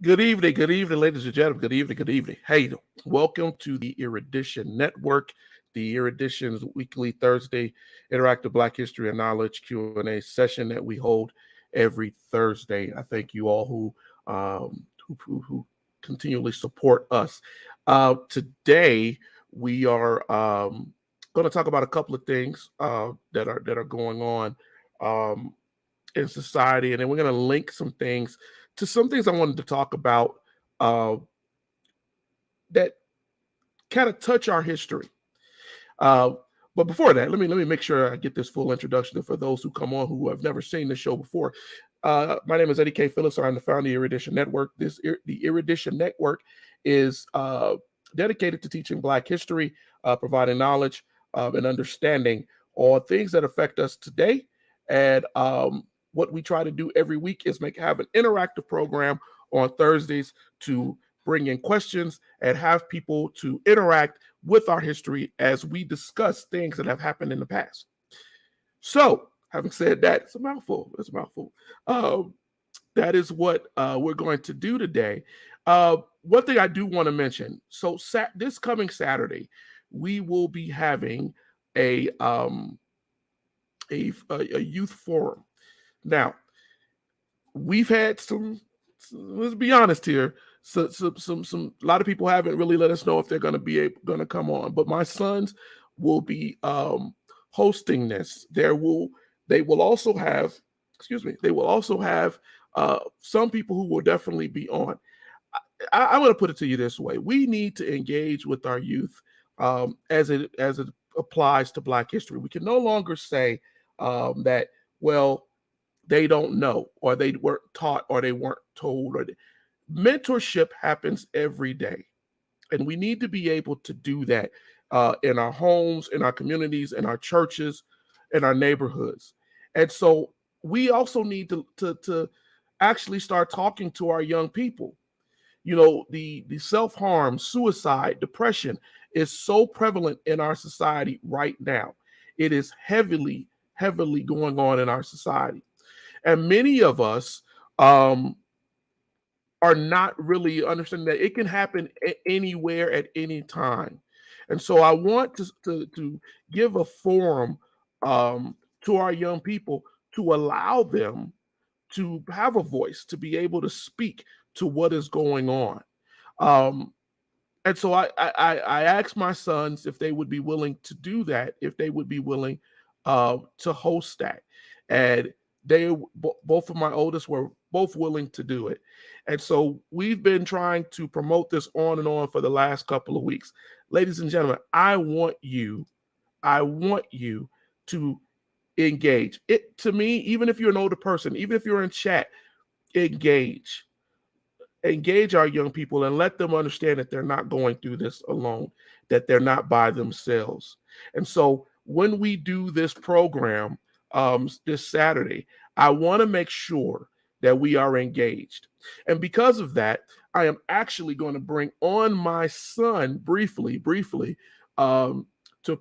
Good evening, ladies and gentlemen. Good evening, good evening. Hey, welcome to the Erudition Network, the Erudition's weekly Thursday interactive Black History and Knowledge Q&A session that we hold every Thursday. I thank you all who continually support us. Today we are going to talk about a couple of things that are going on in society, and then we're going to link some things I wanted to talk about uh, that kind of touch our history. Uh, but before that, let me make sure I get this full introduction for those who come on who have never seen the show before. My name is Eddie K. Phillips. I'm the founder of the Erudition Network. The Erudition Network is dedicated to teaching Black history, providing knowledge and understanding on things that affect us today. And what we try to do every week is have an interactive program on Thursdays to bring in questions and have people to interact with our history as we discuss things that have happened in the past. So, having said that, it's a mouthful. That is what we're going to do today. One thing I do want to mention. So, this coming Saturday, we will be having a youth forum. Now, we've had some. Let's be honest here. So, a lot of people haven't really let us know if they're going to come on. But my sons will be hosting this. They will also have. Excuse me. They will also have some people who will definitely be on. I'm going to put it to you this way: we need to engage with our youth as it applies to Black history. We can no longer say that, well, they don't know, or they weren't taught, or they weren't told. Mentorship happens every day, and we need to be able to do that in our homes, in our communities, in our churches, in our neighborhoods. And so we also need to actually start talking to our young people. You know, the self-harm, suicide, depression is so prevalent in our society right now. It is heavily going on in our society. And many of us are not really understanding that it can happen anywhere at any time. And so I want to give a forum to our young people to allow them to have a voice, to be able to speak to what is going on. Um, and so I asked my sons if they would be willing to do that, if they would be willing to host that. And both of my oldest were both willing to do it. And so we've been trying to promote this on and on for the last couple of weeks. Ladies and gentlemen, I want you to engage. It, to me, even if you're an older person, even if you're in chat, engage our young people and let them understand that they're not going through this alone, that they're not by themselves. And so when we do this program this Saturday, I want to make sure that we are engaged. And because of that, I am actually going to bring on my son briefly to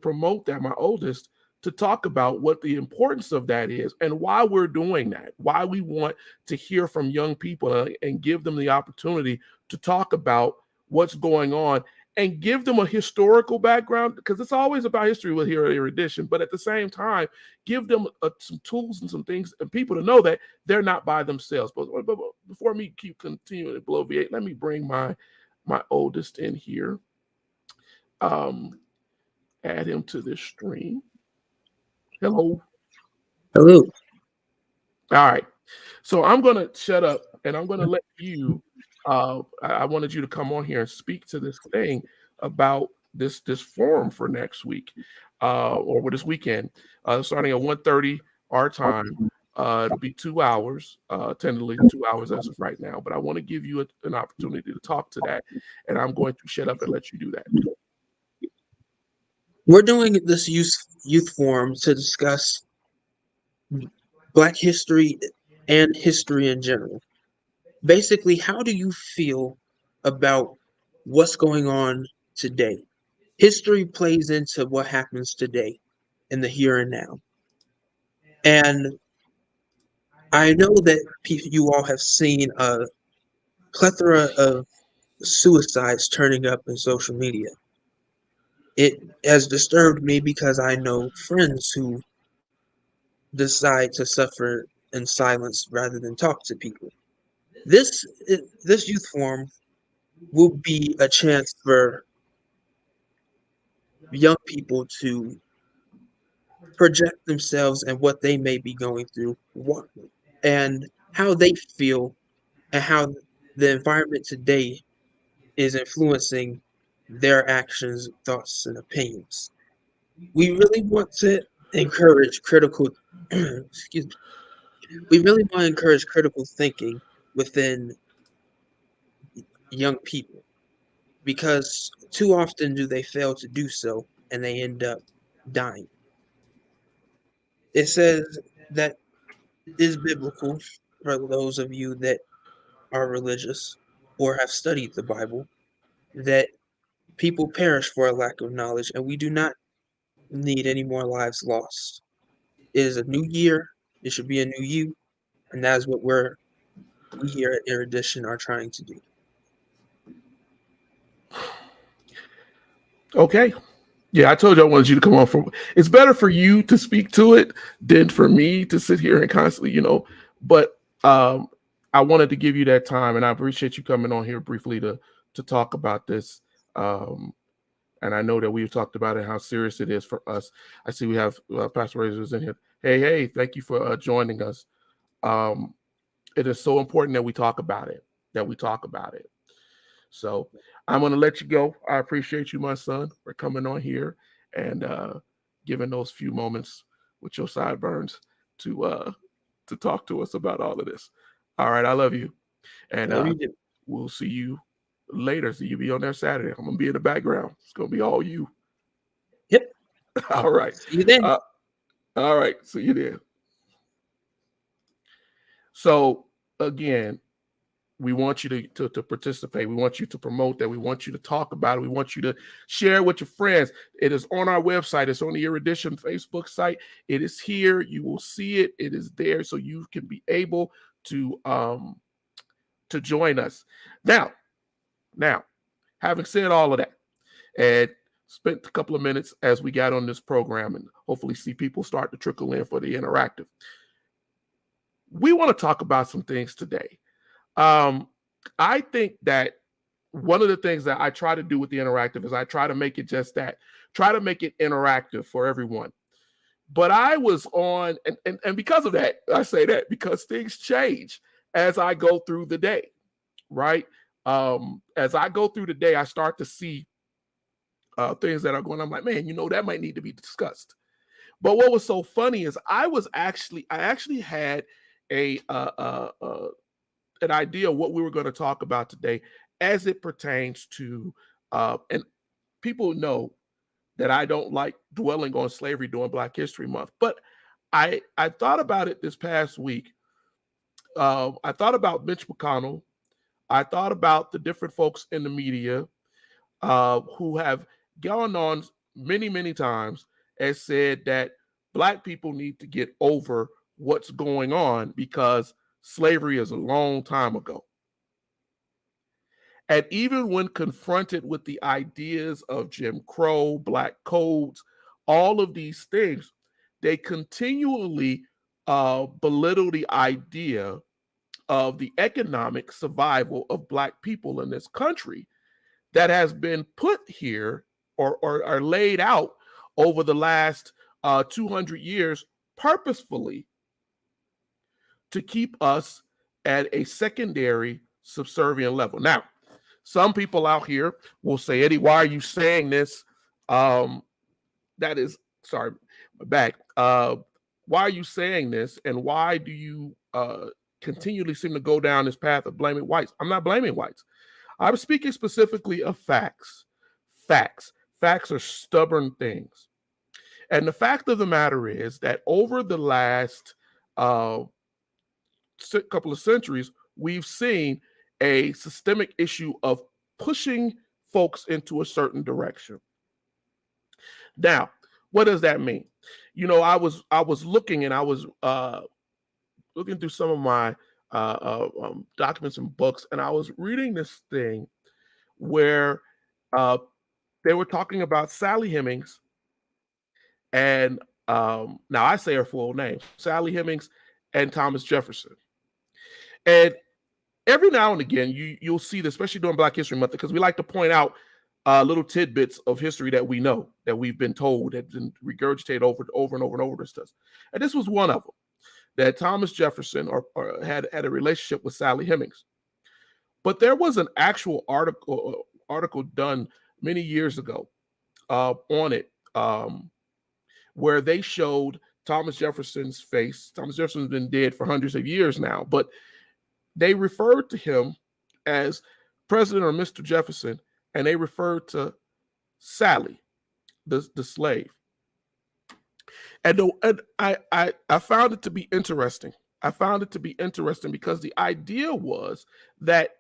promote that, my oldest, to talk about what the importance of that is and why we're doing that, why we want to hear from young people and give them the opportunity to talk about what's going on and give them a historical background, because it's always about history with here at Erudition, but at the same time, give them some tools and some things and people to know that they're not by themselves. But before me keep continuing to bloviate, let me bring my oldest in here, add him to this stream. Hello. Hello. All right. So I'm going to shut up and I'm going to let you, I wanted you to come on here and speak to this thing about this forum for next week or this weekend, starting at 1:30 our time. It'll be 2 hours, tentatively 2 hours as of right now, but I want to give you an opportunity to talk to that. And I'm going to shut up and let you do that. We're doing this youth forum to discuss Black history and history in general. Basically, how do you feel about what's going on today? History plays into what happens today in the here and now. And I know that you all have seen plethora of suicides turning up in social media. It has disturbed me because I know friends who decide to suffer in silence rather than talk to people. This youth forum will be a chance for young people to project themselves and what they may be going through, and how they feel, and how the environment today is influencing their actions, thoughts, and opinions. We really want to encourage critical excuse me. We really want to encourage critical thinking within young people, because too often do they fail to do so and they end up dying. It says that is biblical for those of you that are religious or have studied the Bible, that people perish for a lack of knowledge, and we do not need any more lives lost. It is a new year. It should be a new you, and that is what we here at Erudition are trying to do. Okay. Yeah, I told you I wanted you to come on. It's better for you to speak to it than for me to sit here and constantly, But I wanted to give you that time, and I appreciate you coming on here briefly to talk about this. And I know that we've talked about it, how serious it is for us. I see we have Pastor Razors in here. Hey, thank you for joining us. It is so important that we talk about it. So I'm going to let you go. I appreciate you, my son, for coming on here and giving those few moments with your sideburns to talk to us about all of this. All right, I love you, and we'll see you later. So you'll be on there Saturday. I'm gonna be in the background. It's gonna be all you. Yep. All right. See you then. All right. See you then. So again, we want you to participate. We want you to promote that. We want you to talk about it. We want you to share it with your friends. It is on our website. It's on the Erudition Facebook site. It is here. You will see it. It is there, so you can be able to join us. Now, having said all of that, and spent a couple of minutes as we got on this program, and hopefully see people start to trickle in for the interactive. We want to talk about some things today. I think that one of the things that I try to do with the interactive is I try to make it just that, try to make it interactive for everyone. But I was on, and because of that, I say that because things change as I go through the day, right? As I go through the day, I start to see things that are going on. I'm like, man, that might need to be discussed. But what was so funny is I actually had an idea of what we were going to talk about today as it pertains to, and people know that I don't like dwelling on slavery during Black History Month, but I thought about it this past week. I thought about Mitch McConnell. I thought about the different folks in the media who have gone on many, many times and said that Black people need to get over what's going on because slavery is a long time ago. And even when confronted with the ideas of Jim Crow, Black codes, all of these things, they continually belittle the idea of the economic survival of Black people in this country that has been put here or laid out over the last 200 years purposefully to keep us at a secondary subservient level. Now, some people out here will say, Eddie, why are you saying this? That is, sorry, my back. Why are you saying this? And why do you continually seem to go down this path of blaming whites? I'm not blaming whites. I'm speaking specifically of facts. Facts are stubborn things. And the fact of the matter is that over the last couple of centuries, we've seen a systemic issue of pushing folks into a certain direction. Now, what does that mean? I was looking and I was looking through some of my documents and books, and I was reading this thing where uh, they were talking about Sally Hemings, and now I say her full name, Sally Hemings and Thomas Jefferson. And every now and again, you'll see this, especially during Black History Month, because we like to point out little tidbits of history that we know, that we've been told, that's been regurgitated over and over to us. And this was one of them, that Thomas Jefferson or had a relationship with Sally Hemings. But there was an actual article done many years ago on it, where they showed Thomas Jefferson's face. Thomas Jefferson's been dead for hundreds of years now, but they referred to him as President or Mr. Jefferson, and they referred to Sally, the slave. And I found it to be interesting. I found it to be interesting because the idea was that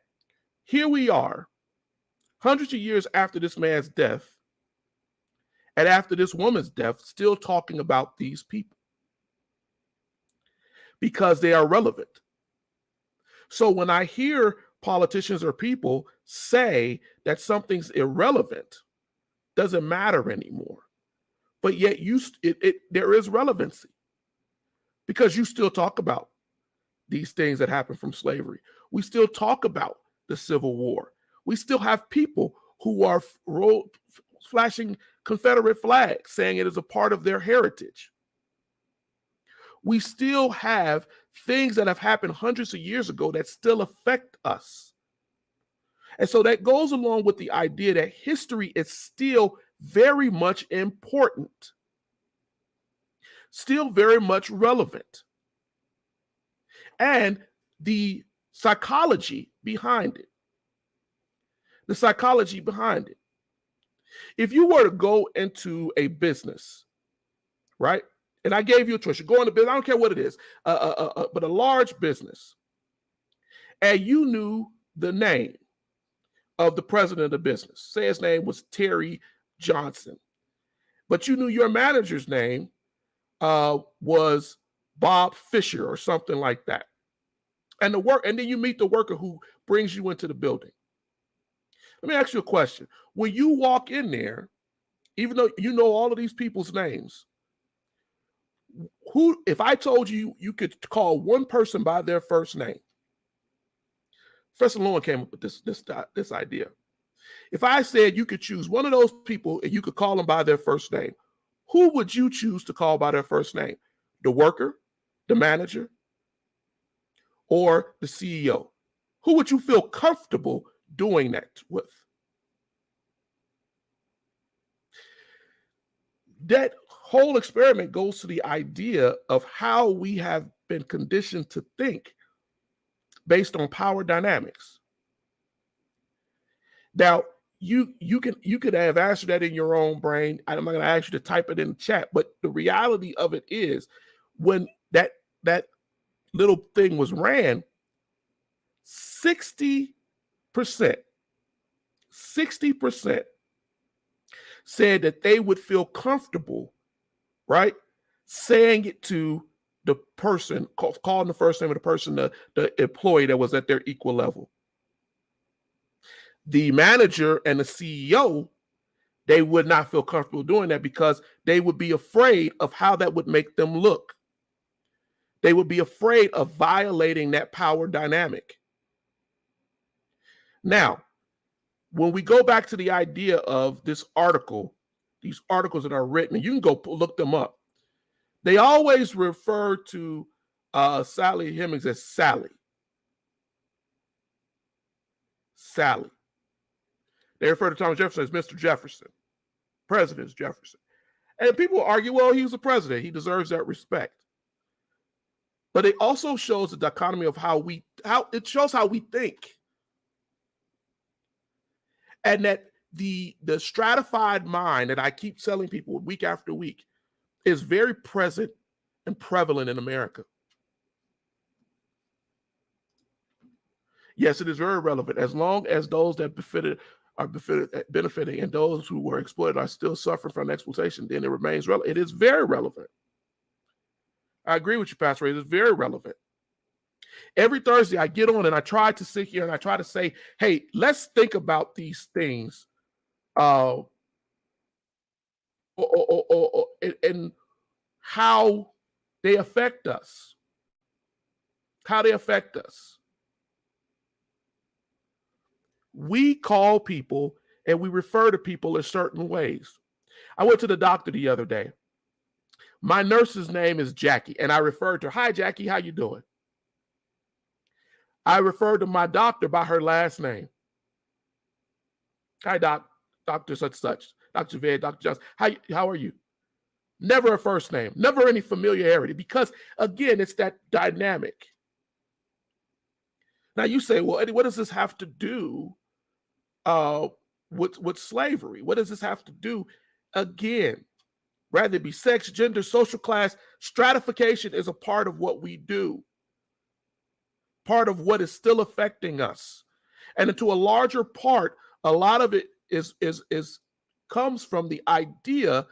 here we are, hundreds of years after this man's death, and after this woman's death, still talking about these people because they are relevant. So when I hear politicians or people say that something's irrelevant, doesn't matter anymore, but yet there is relevancy because you still talk about these things that happened from slavery. We still talk about the Civil War. We still have people who are flashing Confederate flags, saying it is a part of their heritage. We still have things that have happened hundreds of years ago that still affect us. And so that goes along with the idea that history is still very much important, still very much relevant. And the psychology behind it. The psychology behind it. If you were to go into a business, right? And I gave you a choice. You go into business, I don't care what it is, but a large business, and you knew the name of the president of the business. Say his name was Terry Johnson, but you knew your manager's name was Bob Fisher or something like that. And then you meet the worker who brings you into the building. Let me ask you a question. When you walk in there, even though you know all of these people's names, if I told you you could call one person by their first name, Professor Lowen came up with this idea. If I said you could choose one of those people and you could call them by their first name, who would you choose to call by their first name? The worker, the manager, or the CEO? Who would you feel comfortable doing that with? That whole experiment goes to the idea of how we have been conditioned to think based on power dynamics. Now, you could have answered that in your own brain. I'm not going to ask you to type it in the chat, but the reality of it is, when that little thing was ran, 60% said that they would feel comfortable, right, saying it to the person, calling the first name of the person, the employee that was at their equal level. The manager and the CEO, they would not feel comfortable doing that because they would be afraid of how that would make them look. They would be afraid of violating that power dynamic. Now, when we go back to the idea of this article, these articles that are written, and you can go look them up, they always refer to Sally Hemings as Sally. Sally. They refer to Thomas Jefferson as Mr. Jefferson, President Jefferson. And people argue, well, he was a president. He deserves that respect. But it also shows the dichotomy of how it shows how we think. And that the stratified mind that I keep telling people week after week is very present and prevalent in America. Yes, it is very relevant. As long as those that are benefiting and those who were exploited are still suffering from exploitation, then it remains relevant. It is very relevant. I agree with you, Pastor Ray. It is very relevant. Every Thursday I get on and I try to sit here and I try to say, hey, let's think about these things and how they affect us. How they affect us. We call people and we refer to people in certain ways. I went to the doctor the other day. My nurse's name is Jackie, and I referred to her, hi, Jackie, how you doing? I referred to my doctor by her last name. Hi, Dr. such, Dr. Ved, Dr. Johnson. How are you? Never a first name, never any familiarity, because, again, it's that dynamic. Now, you say, well, Eddie, what does this have to do with slavery? What does this have to do? Again, rather it be sex, gender, social class, stratification is a part of what we do, part of what is still affecting us. And to a larger part, a lot of it comes from the idea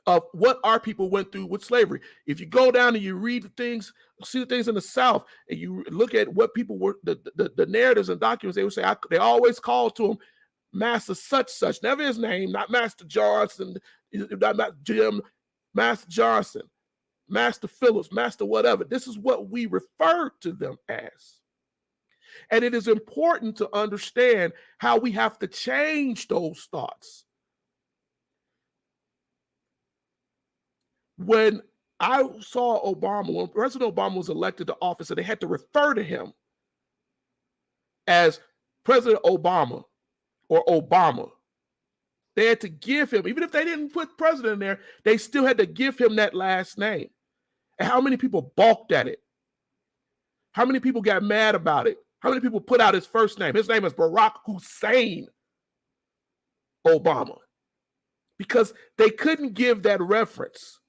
of what our people went through with slavery. If you go down and you read the things, see the things in the South, and you look at what people were, the narratives and documents, they would say, they always called to him Master such, never his name, not Master Johnson, not Jim, Master Johnson, Master Phillips, Master whatever. This is what we refer to them as. And it is important to understand how we have to change those thoughts. When I saw Obama, when President Obama was elected to office, and they had to refer to him as President Obama or Obama, they had to give him, even if they didn't put president in there, they still had to give him that last name. And how many people balked at it? How many people got mad about it? How many people put out his first name? His name is Barack Hussein Obama. Because they couldn't give that reverence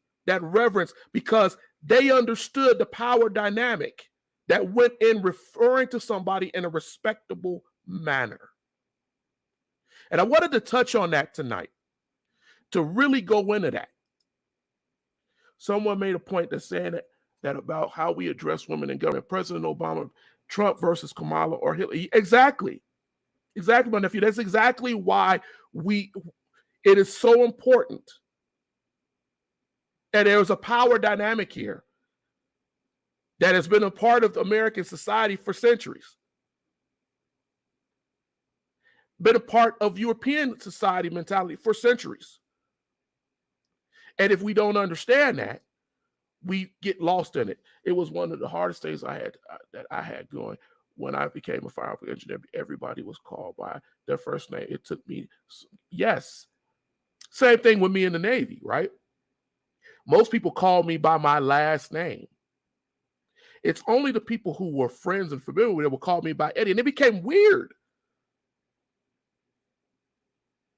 because they understood the power dynamic that went in referring to somebody in a respectable manner. And I wanted to touch on that tonight, to really go into that. Someone made a point that saying that about how we address women in government. President Obama, Trump versus Kamala or Hillary. Exactly, my nephew. That's exactly why it is so important. And there's a power dynamic here that has been a part of American society for centuries. Been a part of European society mentality for centuries. And if we don't understand that, we get lost in it. It was one of the hardest things that I had going when I became a firearms engineer. Everybody was called by their first name. It took me, yes. Same thing with me in the Navy, right? Most people call me by my last name. It's only the people who were friends and familiar with it will call me by Eddie. And it became weird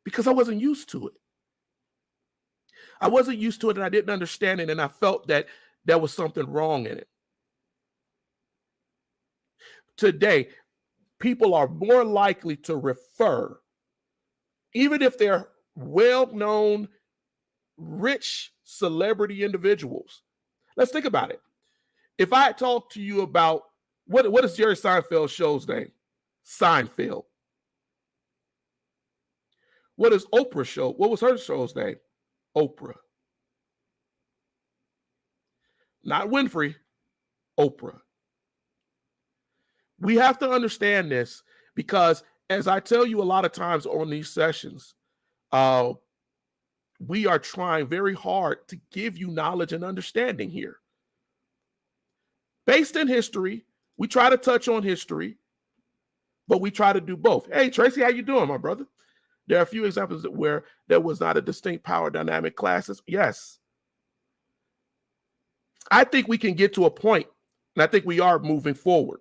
because I wasn't used to it. I wasn't used to it and I didn't understand it, and I felt that there was something wrong in it. Today, people are more likely to refer, even if they're well-known, rich celebrity individuals. Let's think about it. If I talk to you about what is Jerry Seinfeld's show's name? Seinfeld. What is Oprah's show? What was her show's name? Oprah. Not Winfrey, Oprah. We have to understand this because, as I tell you a lot of times on these sessions, we are trying very hard to give you knowledge and understanding here. Based in history, we try to touch on history, but we try to do both. Hey, Tracy, how you doing, my brother? There are a few examples where there was not a distinct power dynamic classes. Yes. I think we can get to a point, and I think we are moving forward,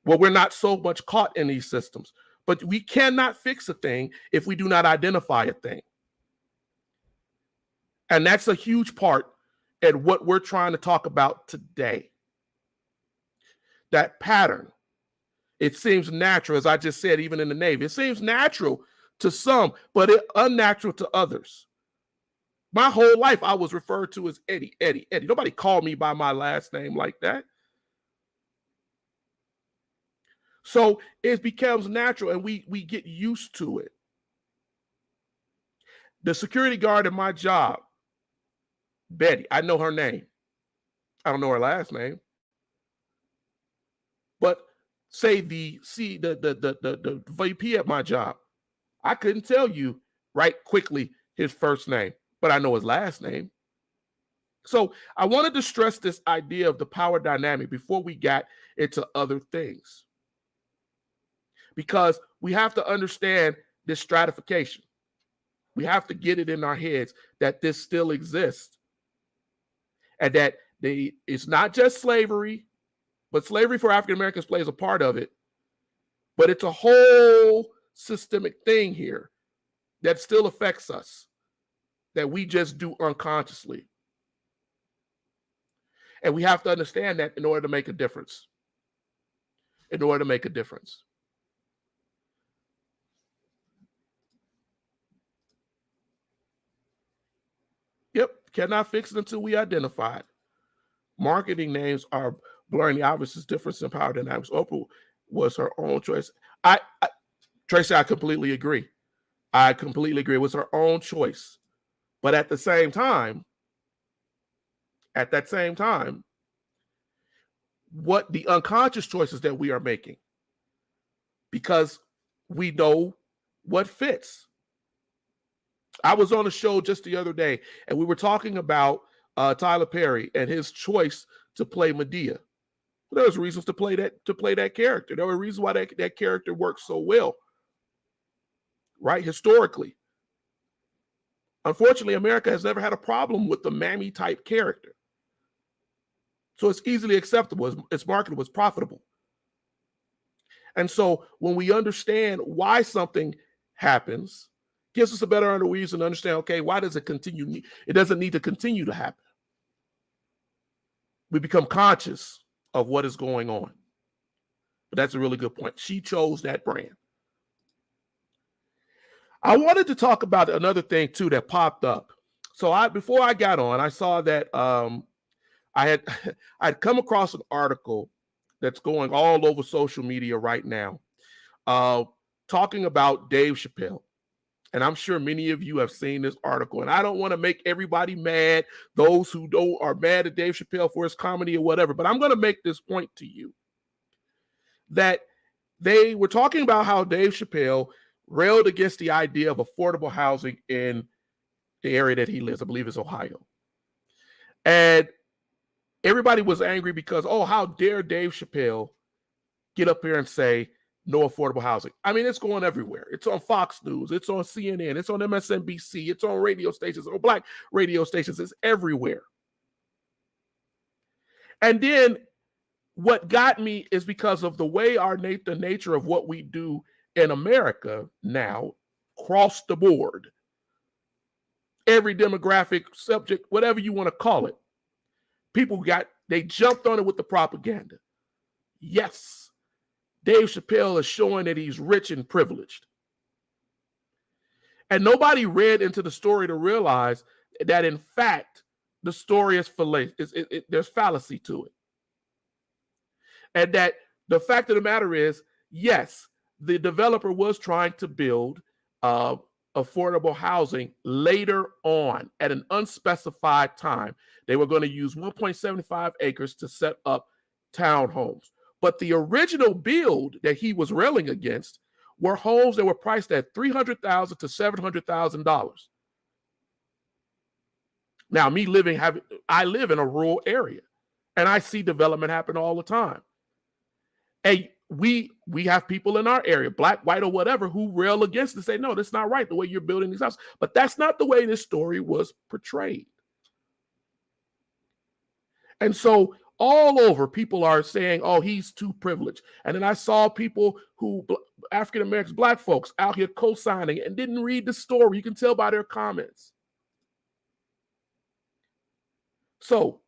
where we're not so much caught in these systems. But we cannot fix a thing if we do not identify a thing. And that's a huge part in what we're trying to talk about today. That pattern. It seems natural, as I just said, even in the Navy. It seems natural to some, but it's unnatural to others. My whole life, I was referred to as Eddie. Nobody called me by my last name like that. So it becomes natural and we get used to it. The security guard at my job, Betty, I know her name. I don't know her last name. But say the VP at my job, I couldn't tell you right quickly his first name, but I know his last name. So I wanted to stress this idea of the power dynamic before we got into other things, because we have to understand this stratification. We have to get it in our heads that this still exists, and that it's not just slavery, but slavery for African Americans plays a part of it. But it's a whole systemic thing here that still affects us, that we just do unconsciously. And we have to understand that in order to make a difference. In order to make a difference. Yep, cannot fix it until we identify it. Marketing names are blurring the obvious difference in power dynamics. Oprah was her own choice. Tracy, I completely agree. I completely agree. It was her own choice. But at that same time, what the unconscious choices that we are making, because we know what fits. I was on a show just the other day, and we were talking about Tyler Perry and his choice to play Medea. There was reasons to play that character. There were reasons why that character worked so well, right? Historically. Unfortunately, America has never had a problem with the mammy type character. So it's easily acceptable. It's marketable. It's profitable. And so when we understand why something happens, gives us a better reason to understand, okay, why does it continue? It doesn't need to continue to happen. We become conscious of what is going on. But that's a really good point. She chose that brand. I wanted to talk about another thing too that popped up. So before I got on, I saw that I'd come across an article that's going all over social media right now, talking about Dave Chappelle. And I'm sure many of you have seen this article. And I don't want to make everybody mad, those who are mad at Dave Chappelle for his comedy or whatever. But I'm going to make this point to you, that they were talking about how Dave Chappelle railed against the idea of affordable housing in the area that he lives. I believe it's Ohio. And everybody was angry because, oh, how dare Dave Chappelle get up here and say no affordable housing. I mean, it's going everywhere. It's on Fox News. It's on CNN. It's on MSNBC. It's on radio stations, or black radio stations. It's everywhere. And then what got me is because of the way the nature of what we do in America now, across the board, every demographic, subject, whatever you want to call it, they jumped on it with the propaganda. Yes, Dave Chappelle is showing that he's rich and privileged. And nobody read into the story to realize that, in fact, the story is fallacious. There's fallacy to it. And that the fact of the matter is, yes, the developer was trying to build affordable housing later on at an unspecified time. They were going to use 1.75 acres to set up townhomes. But the original build that he was railing against were homes that were priced at $300,000 to $700,000. Now, I live in a rural area, and I see development happen all the time. And we have people in our area, black, white, or whatever, who rail against it and say, no, that's not right, the way you're building these houses. But that's not the way this story was portrayed. And so all over, people are saying, oh, he's too privileged. And then I saw people African Americans, black folks, out here co-signing and didn't read the story. You can tell by their comments. So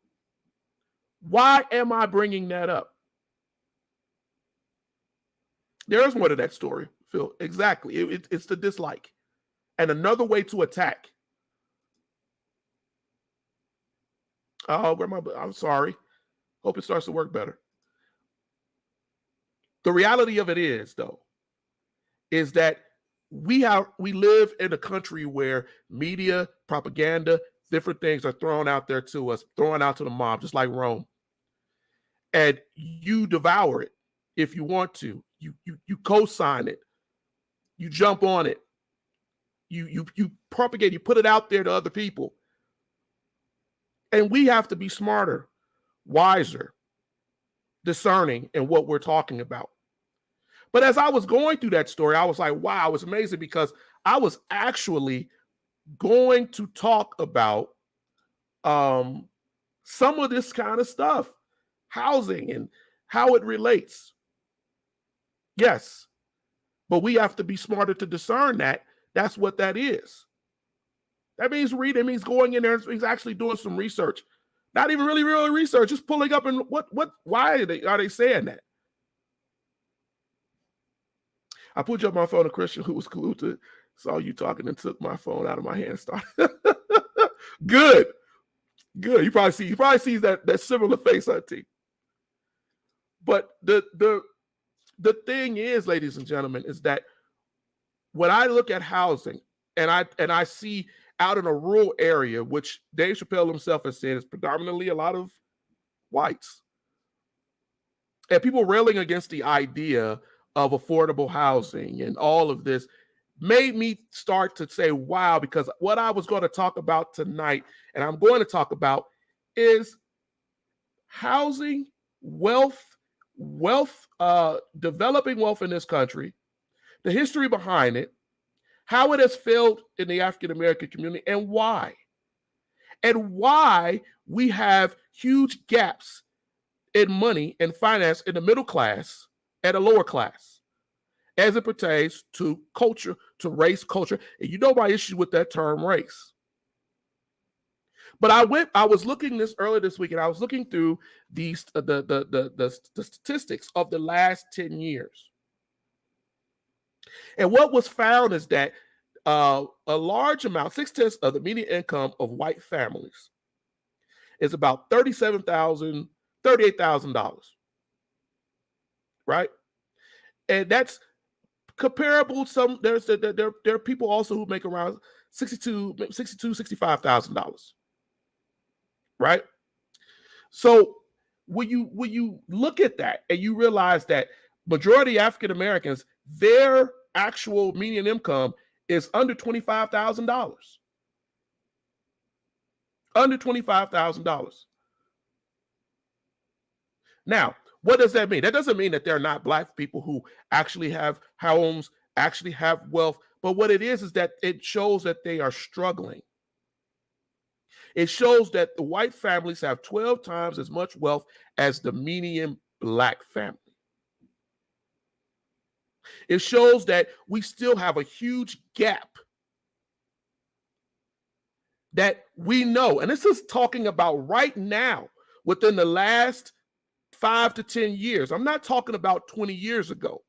why am I bringing that up? There's more to that story, Phil. Exactly. It's the dislike. And another way to attack. Oh, I'm sorry. Hope it starts to work better. The reality of it is, though, is that we live in a country where media, propaganda, different things are thrown out there to us, thrown out to the mob, just like Rome. And you devour it if you want to. You co-sign it. You jump on it. You propagate, you put it out there to other people. And we have to be smarter, wiser, discerning in what we're talking about. But as I was going through that story, I was like, wow, it was amazing, because I was actually going to talk about some of this kind of stuff, housing and how it relates. Yes, but we have to be smarter to discern that. That's what that is. That means reading. It means going in there. It means actually doing some research. Not even really research, just pulling up and why are they saying that? I put you up my phone, a Christian who was glued to, saw you talking and took my phone out of my hand. Started. Good. You probably sees that similar face, Auntie. But the thing is, ladies and gentlemen, is that when I look at housing and I see out in a rural area, which Dave Chappelle himself has said is predominantly a lot of whites, and people railing against the idea of affordable housing and all of this, made me start to say, wow, because what I was going to talk about tonight, and I'm going to talk about, is housing, developing wealth in this country, the history behind it, how it has failed in the African-American community, and why we have huge gaps in money and finance in the middle class and the lower class as it pertains to culture, to race culture. And you know my issue with that term race. But I was looking earlier this week, and I was looking through the statistics of the last 10 years. And what was found is that a large amount, 6/10 of the median income of white families is about $38,000, right? And that's comparable. There are people also who make around $65,000, right? So when you look at that and you realize that majority of African Americans, their actual median income is under $25,000. Under $25,000. Now, what does that mean? That doesn't mean that there are not Black people who actually have homes, actually have wealth. But what it is that it shows that they are struggling. It shows that the white families have 12 times as much wealth as the median Black family. It shows that we still have a huge gap that we know. And this is talking about right now, within the last 5 to 10 years. I'm not talking about 20 years ago.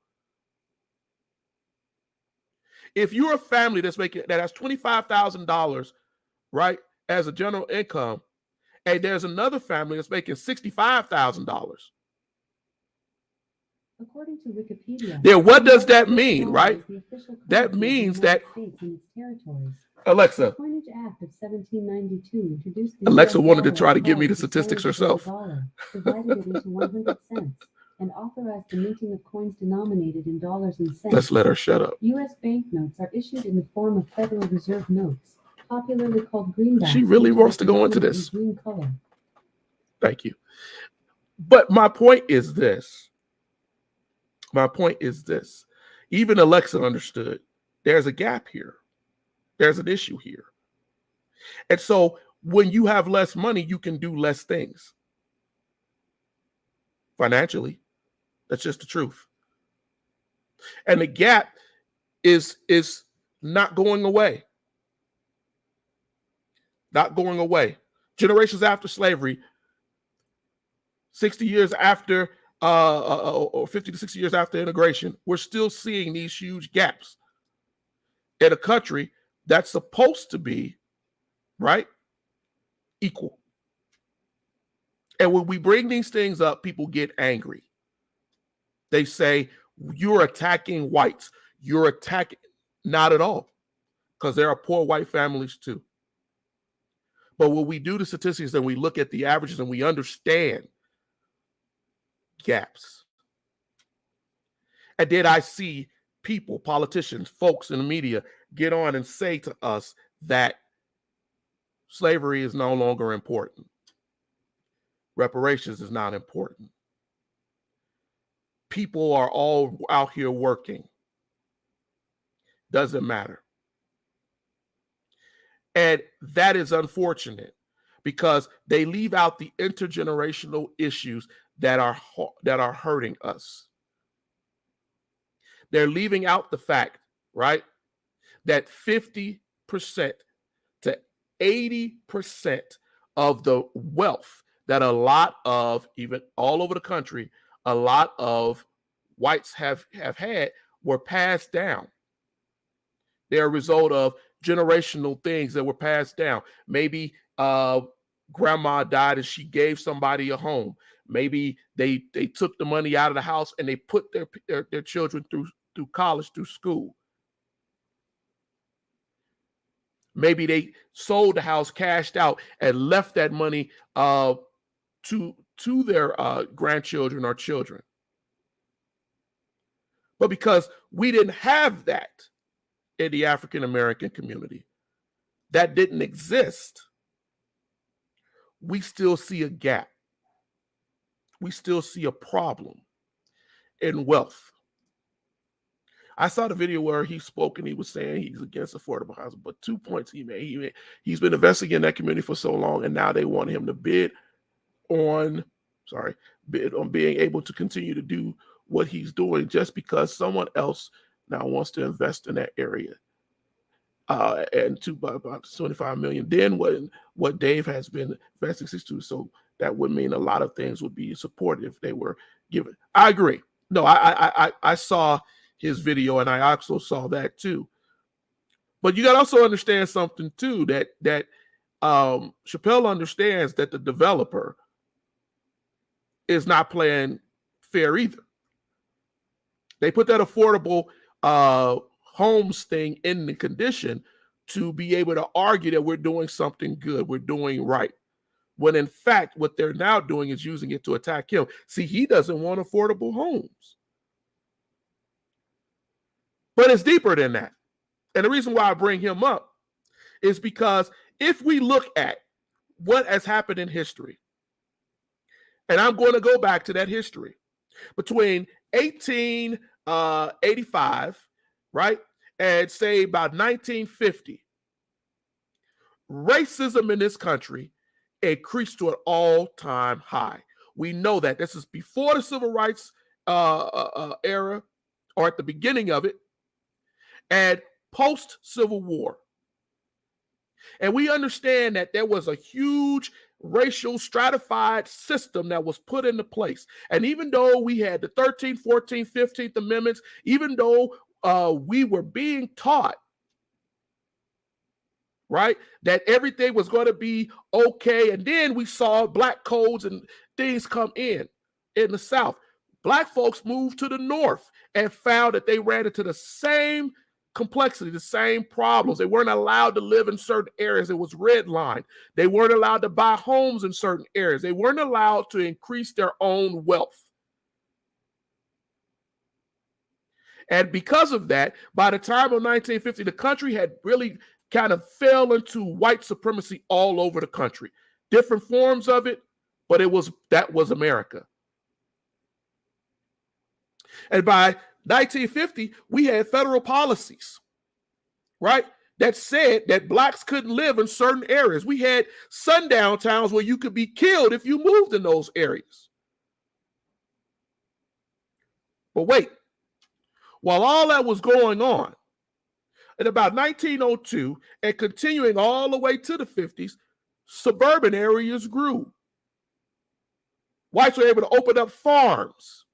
If you're a family that has $25,000, right, as a general income, and there's another family that's making $65,000. According to Wikipedia, then what does that mean, right? That means that Alexa. The Coinage Act of 1792 introduced the Alexa US wanted to dollar try to as give me the the statistics standard for the herself. dollar, divided it into 100 cents, and authorized the minting of coins denominated in dollars and cents. Let's let her shut up. U.S. banknotes are issued in the form of Federal Reserve notes, popularly called greenbacks. She really wants to go into this. Green color. Thank you. But my point is this. Even Alexa understood there's a gap here. There's an issue here. And so when you have less money, you can do less things. Financially. That's just the truth. And the gap is not going away. Not going away. Generations after slavery, 60 years after, or 50 to 60 years after integration, we're still seeing these huge gaps in a country that's supposed to be, right, equal. And when we bring these things up, people get angry. They say, you're attacking whites. You're attacking, not at all, because there are poor white families too. But when we do the statistics and we look at the averages and we understand gaps, and then I see people, politicians, folks in the media get on and say to us that slavery is no longer important. Reparations is not important. People are all out here working. Doesn't matter. And that is unfortunate because they leave out the intergenerational issues that are hurting us. They're leaving out the fact, right, that 50% to 80% of the wealth that a lot of, even all over the country, a lot of whites have had were passed down. They're a result of generational things that were passed down. Maybe grandma died and she gave somebody a home. Maybe they took the money out of the house and they put their children through college, through school. Maybe they sold the house, cashed out, and left that money to their grandchildren or children. But because we didn't have that in the African American community, that didn't exist, we still see a gap. We still see a problem in wealth. I saw the video where he spoke and he was saying he's against affordable housing, but 2 points he made. He's been investing in that community for so long, and now they want him to bid on being able to continue to do what he's doing just because someone else now wants to invest in that area. And to about 25 million. Then what Dave has been investing to, so that would mean a lot of things would be supported if they were given. I agree. No, I saw his video and I also saw that too. But you got to also understand something too, that Chappelle understands that the developer is not playing fair either. They put that affordable homes thing in the condition to be able to argue that we're doing something good, we're doing right. When in fact, what they're now doing is using it to attack him. See, he doesn't want affordable homes. But it's deeper than that. And the reason why I bring him up is because if we look at what has happened in history, and I'm going to go back to that history, between 1885, right, and say about 1950, racism in this country increased to an all-time high. We know that. This is before the Civil Rights era, or at the beginning of it, and post-Civil War. And we understand that there was a huge racial stratified system that was put into place. And even though we had the 13th, 14th, 15th Amendments, even though we were being taught, right, that everything was going to be okay, and then we saw black codes and things come in the South. Black folks moved to the North and found that they ran into the same complexity, the same problems. They weren't allowed to live in certain areas. It was redlined. They weren't allowed to buy homes in certain areas. They weren't allowed to increase their own wealth. And because of that, by the time of 1950, the country had really kind of fell into white supremacy all over the country. Different forms of it, but that was America. And by 1950, we had federal policies, right, that said that blacks couldn't live in certain areas. We had sundown towns where you could be killed if you moved in those areas. But wait, while all that was going on, in about 1902 and continuing all the way to the 50s, suburban areas grew. Whites were able to open up farms.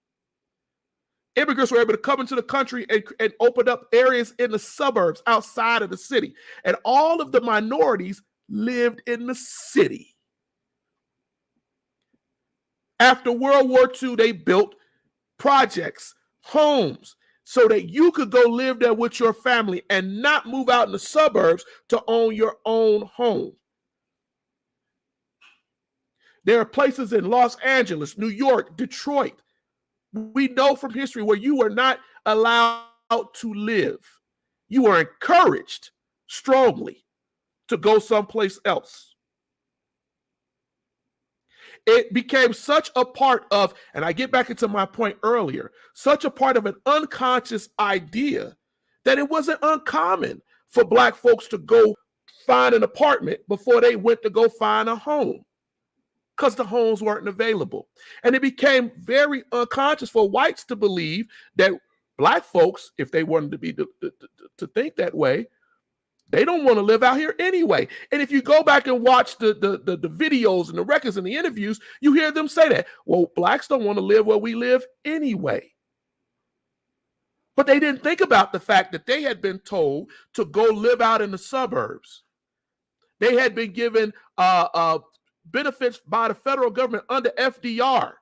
Immigrants were able to come into the country and open up areas in the suburbs outside of the city. And all of the minorities lived in the city. After World War II, they built projects, homes, so that you could go live there with your family and not move out in the suburbs to own your own home. There are places in Los Angeles, New York, Detroit. We know from history where you were not allowed to live. You were encouraged strongly to go someplace else. It became such a part of, and I get back into my point earlier, such a part of an unconscious idea that it wasn't uncommon for Black folks to go find an apartment before they went to go find a home, because the homes weren't available. And it became very unconscious for whites to believe that Black folks, if they wanted to be to think that way, they don't want to live out here anyway. And if you go back and watch the videos and the records and the interviews, you hear them say that, well, Blacks don't want to live where we live anyway. But they didn't think about the fact that they had been told to go live out in the suburbs. They had been given benefits by the federal government under FDR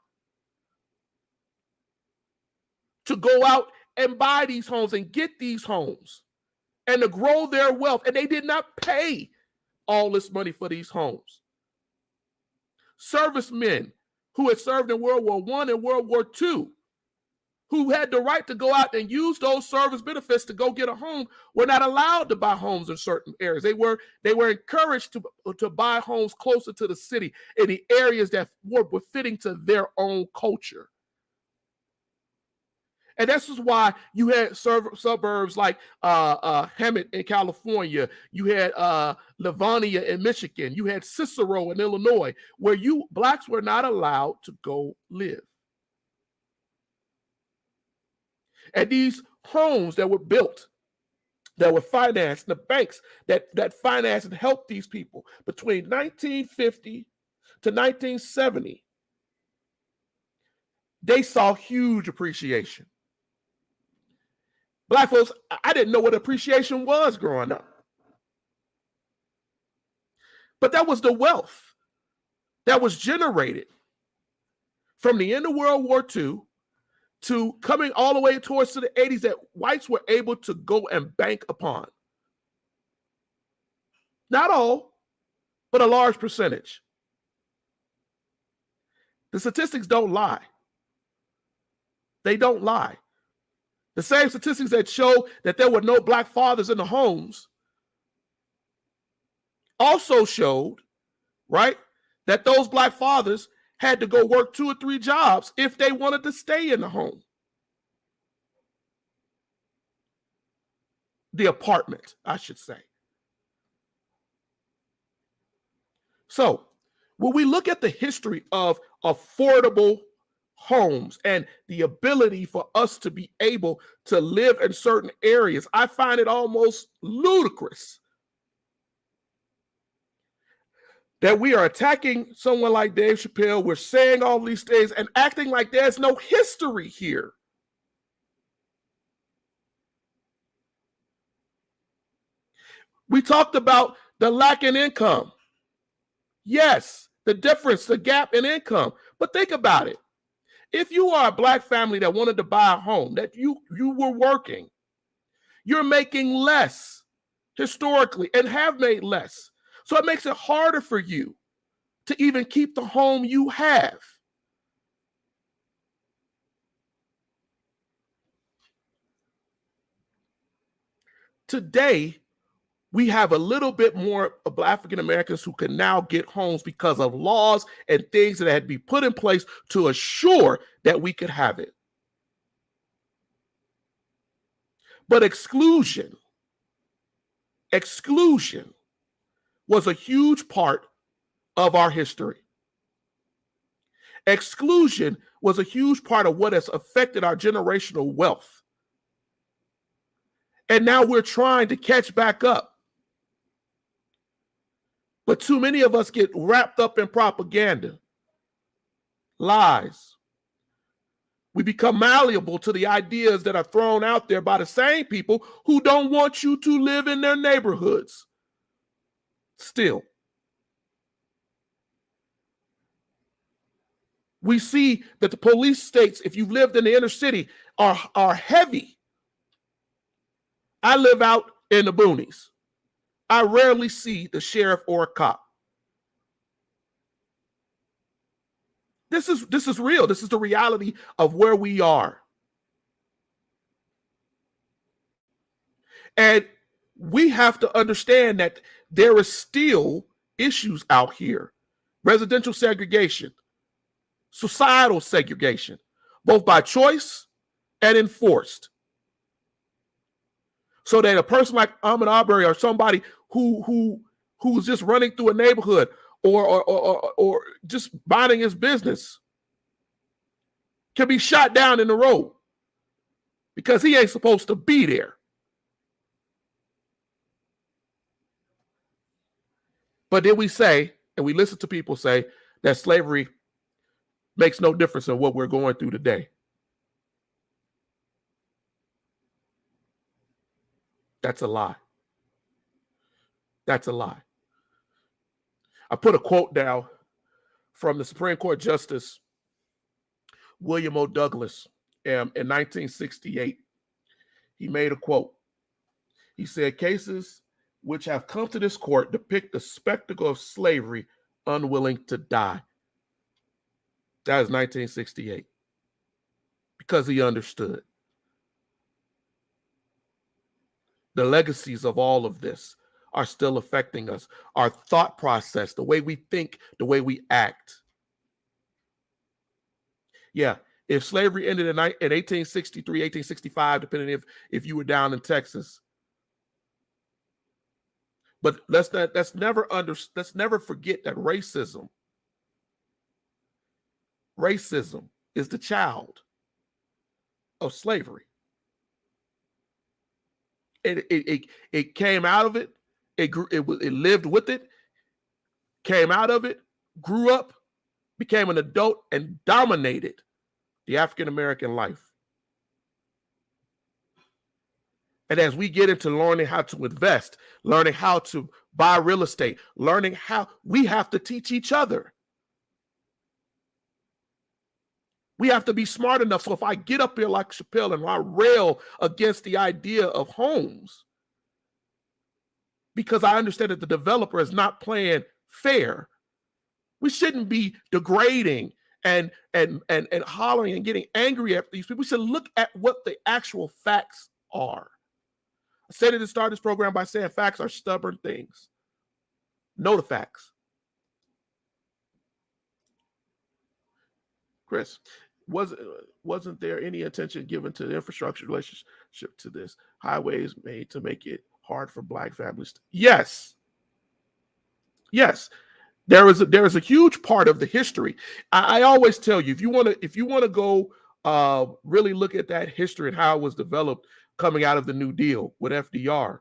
to go out and buy these homes and get these homes and to grow their wealth. And they did not pay all this money for these homes. Servicemen who had served in World War I and World War II, who had the right to go out and use those service benefits to go get a home, were not allowed to buy homes in certain areas. They were encouraged to buy homes closer to the city in the areas that were befitting to their own culture. And this is why you had suburbs like Hemet in California. You had Livonia in Michigan. You had Cicero in Illinois, where Blacks were not allowed to go live. And these homes that were built, that were financed, the banks that financed and helped these people between 1950 to 1970, they saw huge appreciation. Black folks, I didn't know what appreciation was growing up. But that was the wealth that was generated from the end of World War II to coming all the way towards the 80s that whites were able to go and bank upon. Not all, but a large percentage. The statistics don't lie. They don't lie. The same statistics that show that there were no Black fathers in the homes also showed, right, that those Black fathers had to go work 2 or 3 jobs if they wanted to stay in the home. The apartment, I should say. So, when we look at the history of affordable homes and the ability for us to be able to live in certain areas, I find it almost ludicrous that we are attacking someone like Dave Chappelle. We're saying all these things and acting like there's no history here. We talked about the lack in income. Yes, the difference, the gap in income. But think about it. If you are a Black family that wanted to buy a home, that you were working, you're making less historically and have made less. So it makes it harder for you to even keep the home you have. Today, we have a little bit more of African Americans who can now get homes because of laws and things that had to be put in place to assure that we could have it. But exclusion was a huge part of our history. Exclusion was a huge part of what has affected our generational wealth. And now we're trying to catch back up. But too many of us get wrapped up in propaganda, lies. We become malleable to the ideas that are thrown out there by the same people who don't want you to live in their neighborhoods. Still, We see that the police states, if you've lived in the inner city, are heavy. I live out in the boonies. I rarely see the sheriff or a cop. This is real. This is the reality of where we are. And we have to understand that there is still issues out here. Residential segregation, societal segregation, both by choice and enforced. So that a person like Ahmaud Arbery or somebody who's just running through a neighborhood or just minding his business can be shot down in the road because he ain't supposed to be there. But then we say, and we listen to people say, that slavery makes no difference in what we're going through today. That's a lie. That's a lie. I put a quote down from the Supreme Court Justice William O. Douglas in 1968. He made a quote. He said, cases which have come to this court depict the spectacle of slavery unwilling to die. That is 1968. Because he understood the legacies of all of this are still affecting us. Our thought process, the way we think, the way we act. Yeah, if slavery ended in 1863, 1865, depending if you were down in Texas. But let's never forget that racism is the child of slavery. It came out of it. It lived with it, came out of it, grew up, became an adult, and dominated the African American life. And as we get into learning how to invest, learning how to buy real estate, learning how, we have to teach each other. We have to be smart enough. So if I get up here like Chappelle and I rail against the idea of homes, because I understand that the developer is not playing fair, we shouldn't be degrading and hollering and getting angry at these people. We should look at what the actual facts are. I said at the start of this program by saying facts are stubborn things. Know the facts. Chris, wasn't there any attention given to the infrastructure relationship to this? Highways made to make it hard for Black families. Yes. Yes. There is a huge part of the history. I always tell you, if you want to go really look at that history and how it was developed coming out of the New Deal with FDR,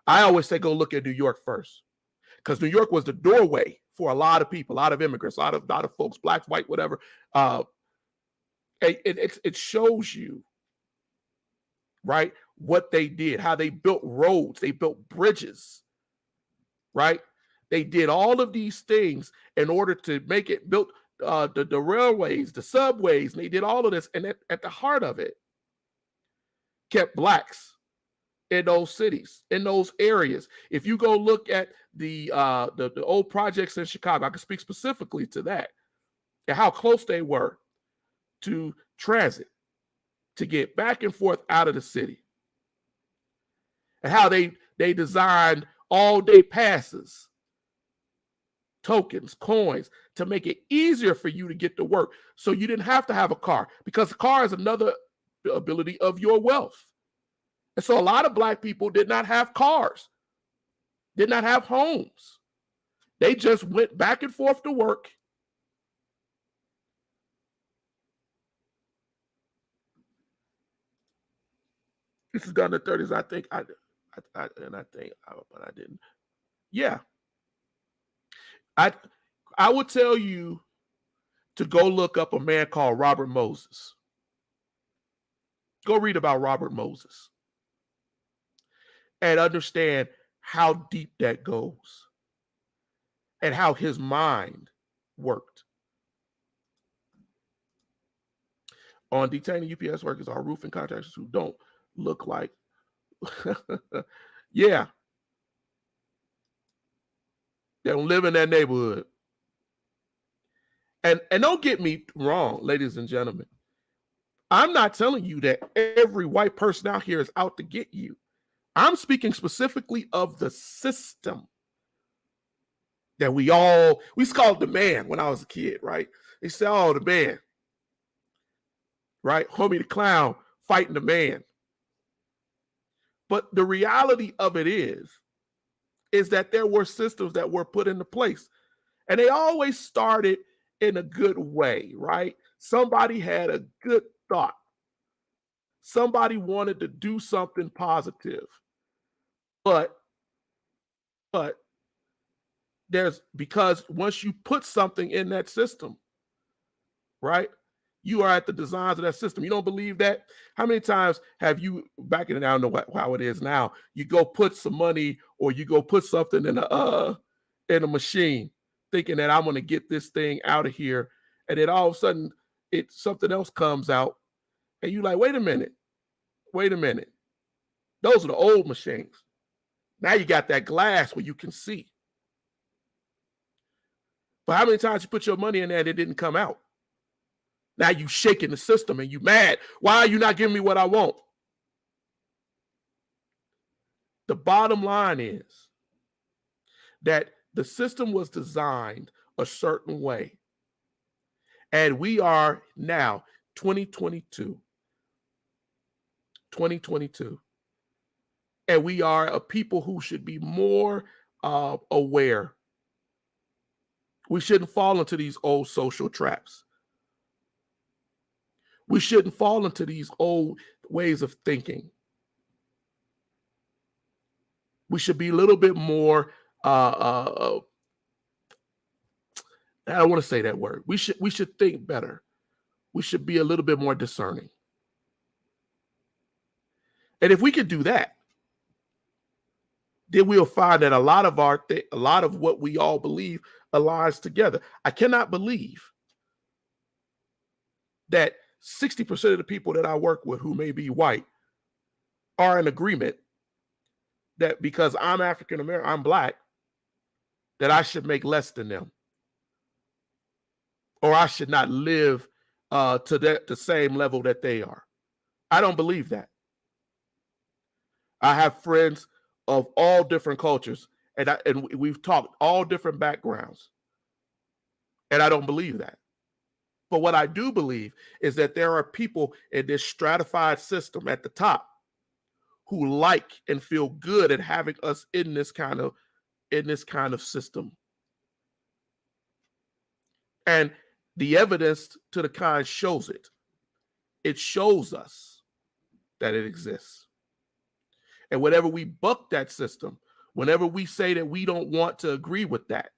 I always say go look at New York first, because New York was the doorway for a lot of people, a lot of immigrants, a lot of folks, blacks, white, whatever. It shows you, right, what they did, how they built roads, they built bridges, right? They did all of these things in order to make it built the railways, the subways, and they did all of this. And at the heart of it, kept Blacks in those cities, in those areas. If you go look at the old projects in Chicago, I can speak specifically to that and how close they were to transit to get back and forth out of the city, and how they designed all-day passes, tokens, coins, to make it easier for you to get to work, so you didn't have to have a car, because the car is another ability of your wealth. And so a lot of Black people did not have cars, did not have homes. They just went back and forth to work. This is done in the 30s, I think. But I didn't. Yeah. I would tell you to go look up a man called Robert Moses. Go read about Robert Moses and understand how deep that goes and how his mind worked. on detaining UPS workers are roofing contractors who don't look like, yeah, they don't live in that neighborhood. And don't get me wrong, ladies and gentlemen. I'm not telling you that every white person out here is out to get you. I'm speaking specifically of the system that we used to call it the man when I was a kid, right? They say, oh, the man, right? Homie the clown fighting the man. But the reality of it is that there were systems that were put into place, and they always started in a good way, right? Somebody had a good thought. Somebody wanted to do something positive. But because once you put something in that system, right, you are at the designs of that system. You don't believe that? How many times have you, back in, I don't know how it is now, you go put some money or you go put something in a machine thinking that I'm going to get this thing out of here, and then all of a sudden something else comes out, and you like, wait a minute. Those are the old machines. Now you got that glass where you can see. But how many times you put your money in there and it didn't come out? Now you shaking the system and you mad. Why are you not giving me what I want? The bottom line is that the system was designed a certain way. And we are now 2022. And we are a people who should be more aware. We shouldn't fall into these old social traps. We shouldn't fall into these old ways of thinking. We should be a little bit more, I don't want to say that word. We should think better. We should be a little bit more discerning. And if we could do that, then we'll find that a lot of what we all believe aligns together. I cannot believe that 60% of the people that I work with who may be white are in agreement that because I'm African American, I'm black, that I should make less than them, or I should not live to the same level that they are. I don't believe that. I have friends of all different cultures, and we've talked all different backgrounds, and I don't believe that. But what I do believe is that there are people in this stratified system at the top who like and feel good at having us in this kind of system. And the evidence to the kind shows it. It shows us that it exists. And whenever we buck that system, whenever we say that we don't want to agree with that,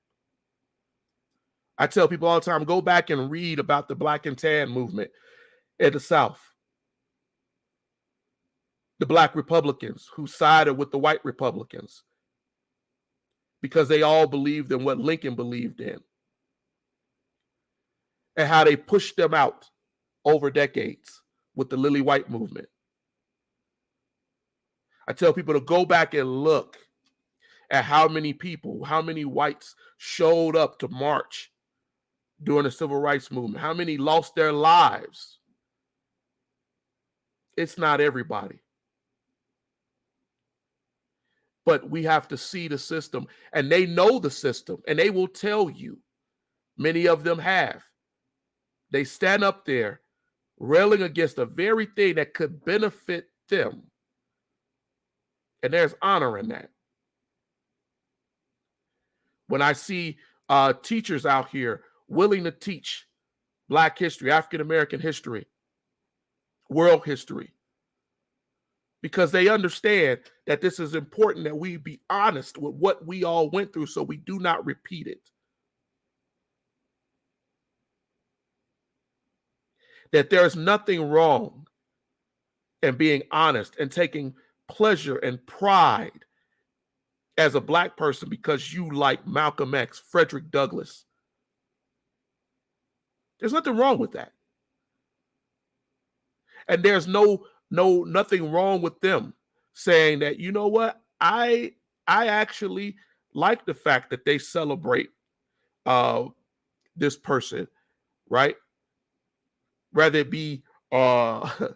I tell people all the time, go back and read about the Black and Tan movement in the South. The Black Republicans who sided with the white Republicans because they all believed in what Lincoln believed in, and how they pushed them out over decades with the Lily White movement. I tell people to go back and look at how many people, how many whites showed up to march during the civil rights movement, how many lost their lives. It's not everybody. But we have to see the system, and they know the system, and they will tell you. Many of them have. They stand up there railing against the very thing that could benefit them. And there's honor in that. When I see teachers out here willing to teach Black history, African American history, world history, because they understand that this is important, that we be honest with what we all went through so we do not repeat it. That there's nothing wrong in being honest and taking pleasure and pride as a Black person because you like Malcolm X, Frederick Douglass. There's nothing wrong with that. And there's nothing wrong with them saying that, you know what, I actually like the fact that they celebrate this person, right? Whether it be a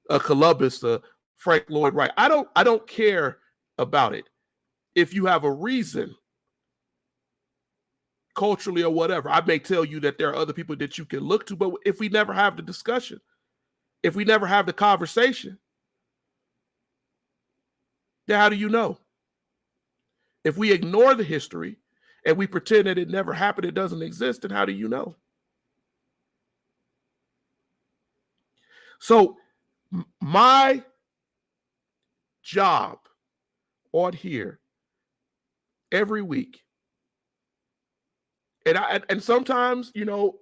Columbus, Frank Lloyd Wright. I don't care about it. If you have a reason, culturally or whatever, I may tell you that there are other people that you can look to, but if we never have the discussion, if we never have the conversation, then how do you know? If we ignore the history and we pretend that it never happened, it doesn't exist, then how do you know? So my job on here every week, and sometimes, you know,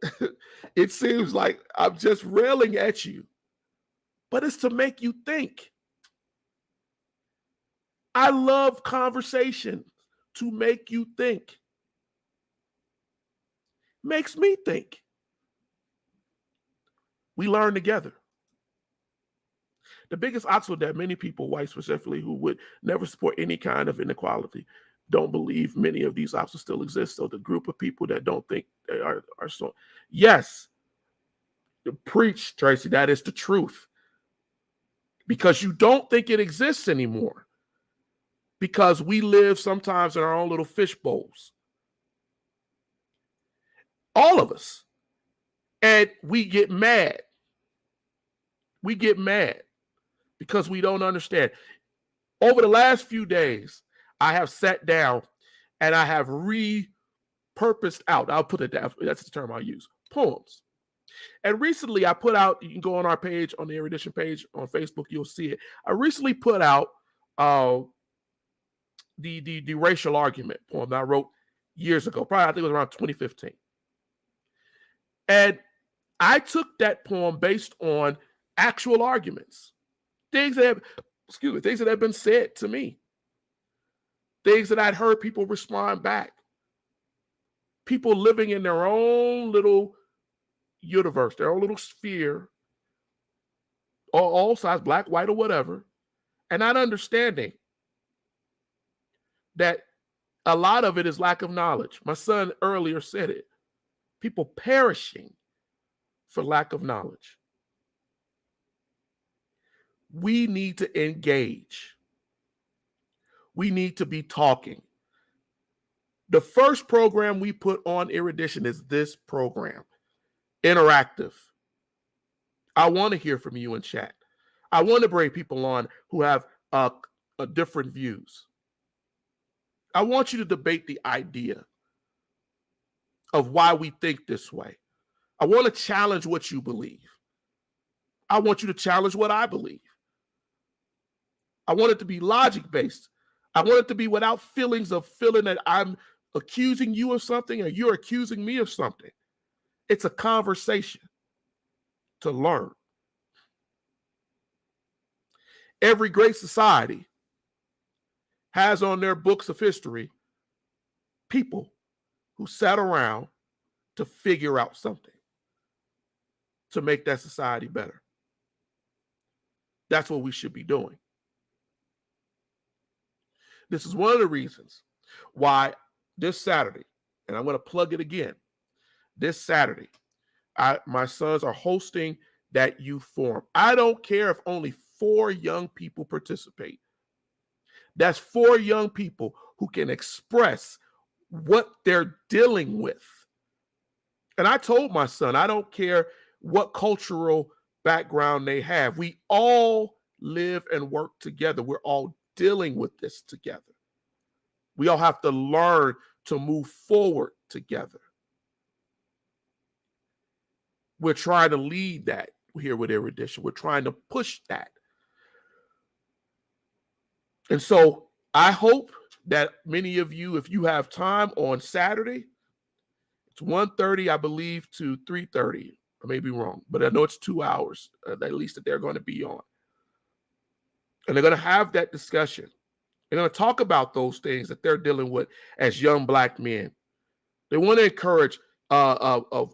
it seems like I'm just railing at you, but it's to make you think. I love conversation to make you think. Makes me think. We learn together. The biggest obstacle that many people, white specifically, who would never support any kind of inequality, don't believe many of these obstacles still exist. So the group of people that don't think they are so, yes, preach, Tracy, that is the truth. Because you don't think it exists anymore. Because we live sometimes in our own little fish bowls. All of us. And we get mad. We get mad because we don't understand. Over the last few days, I have sat down and I have repurposed out, I'll put it down, that's the term I'll use, poems. And recently I put out, you can go on our page, on the Erudition page on Facebook, you'll see it. I recently put out the racial argument poem that I wrote years ago, probably I think it was around 2015. And I took that poem based on actual arguments, things that have been said to me, things that I'd heard people respond back, people living in their own little universe, their own little sphere, all sides, black, white, or whatever, and not understanding that a lot of it is lack of knowledge. My son earlier said it. People perishing for lack of knowledge. We need to engage. We need to be talking. The first program we put on Erudition is this program, interactive. I want to hear from you in chat. I want to bring people on who have different views. I want you to debate the idea of why we think this way. I want to challenge what you believe. I want you to challenge what I believe. I want it to be logic-based. I want it to be without feelings of feeling that I'm accusing you of something or you're accusing me of something. It's a conversation to learn. Every great society has on their books of history people who sat around to figure out something to make that society better. That's what we should be doing. This is one of the reasons why this Saturday, and I'm going to plug it again, this Saturday, my sons are hosting that youth forum. I don't care if only 4 young people participate. That's 4 young people who can express what they're dealing with. And I told my son, I don't care what cultural background they have. We all live and work together. We're all dealing with this together. We all have to learn to move forward together. We're trying to lead that here with Erudition. We're trying to push that. And so I hope that many of you, if you have time on Saturday, it's 1:30, I believe, to 3:30. I may be wrong, but I know it's 2 hours, at least, that they're going to be on. And they're going to have that discussion. They're going to talk about those things that they're dealing with as young black men. They want to encourage of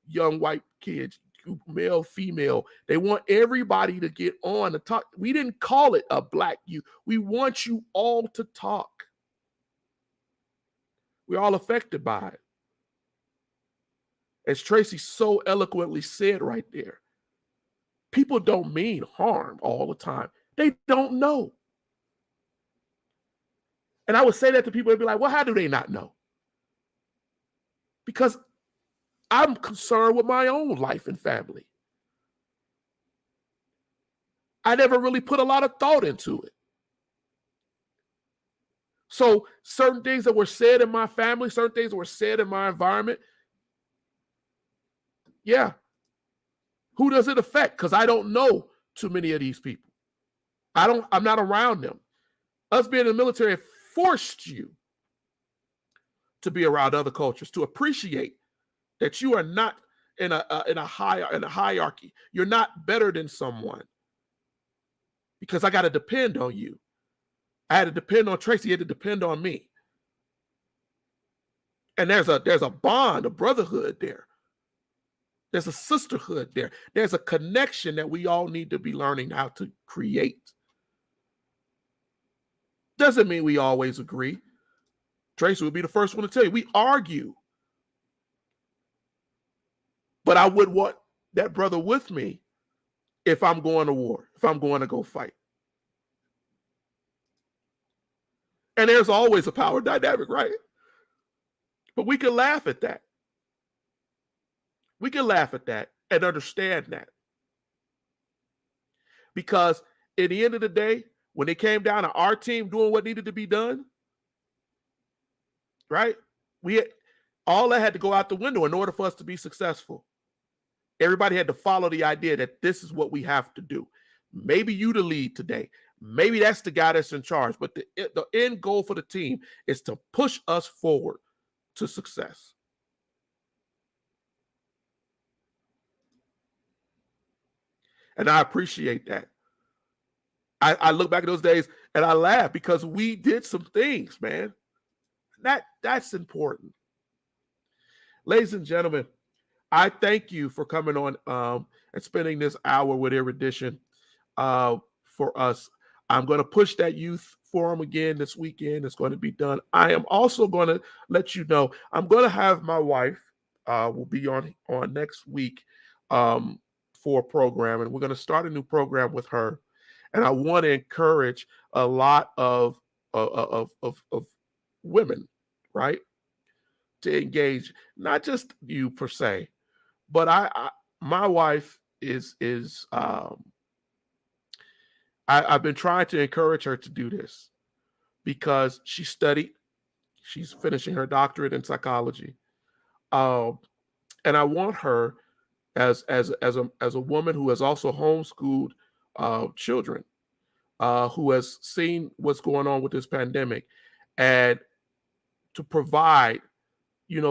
young white kids, male, female. They want everybody to get on to talk. We didn't call it a Black youth. We want you all to talk. We're all affected by it. As Tracy so eloquently said right there, people don't mean harm all the time. They don't know. And I would say that to people and be like, well, how do they not know? Because I'm concerned with my own life and family. I never really put a lot of thought into it. So certain things that were said in my family, certain things that were said in my environment, yeah. Who does it affect? Because I don't know too many of these people. I'm not around them. Us being in the military forced you to be around other cultures, to appreciate that you are not in a hierarchy. You're not better than someone. Because I got to depend on you. I had to depend on Tracy. He had to depend on me. And there's a bond, a brotherhood there. There's a sisterhood there. There's a connection that we all need to be learning how to create. Doesn't mean we always agree. Tracy would be the first one to tell you, we argue. But I would want that brother with me if I'm going to war, if I'm going to go fight. And there's always a power dynamic, right? But we can laugh at that. We can laugh at that and understand that. Because at the end of the day, when it came down to our team doing what needed to be done, right? All that had to go out the window in order for us to be successful. Everybody had to follow the idea that this is what we have to do. Maybe you the lead today. Maybe that's the guy that's in charge. But the end goal for the team is to push us forward to success. And I appreciate that. I look back at those days and I laugh because we did some things, man. That's important. Ladies and gentlemen, I thank you for coming on and spending this hour with Erudition for us. I'm going to push that youth forum again this weekend. It's going to be done. I am also going to let you know, I'm going to have my wife will be on next week for a program, and we're going to start a new program with her. And I want to encourage a lot of women, right, to engage, not just you per se, but my wife I've been trying to encourage her to do this because she studied. She's finishing her doctorate in psychology, and I want her as a woman who has also homeschooled children, who has seen what's going on with this pandemic, and to provide,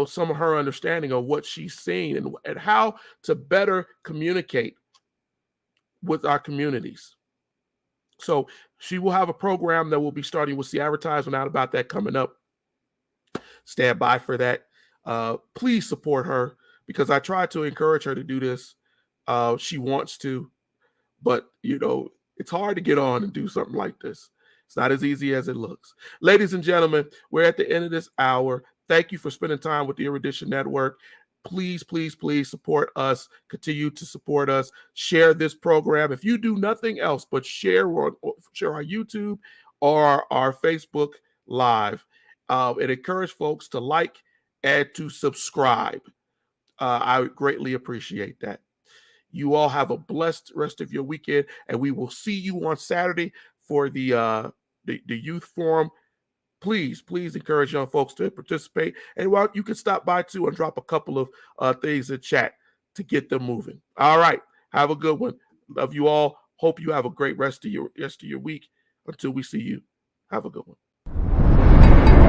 some of her understanding of what she's seen and how to better communicate with our communities. So she will have a program that will be starting. We'll see advertisement out about that coming up. Stand by for that. Please support her because I try to encourage her to do this. She wants to, but it's hard to get on and do something like this. It's not as easy as it looks. Ladies and gentlemen, we're at the end of this hour. Thank you for spending time with the Erudition Network. Please, please, please support us. Continue to support us. Share this program. If you do nothing else but share our YouTube or our Facebook Live, and encourage folks to like and to subscribe. I would greatly appreciate that. You all have a blessed rest of your weekend, and we will see you on Saturday for the youth forum. Please encourage young folks to participate. And while you can stop by too and drop a couple of things in chat to get them moving. All right. Have a good one. Love you all. Hope you have a great rest of your week. Until we see you. Have a good one.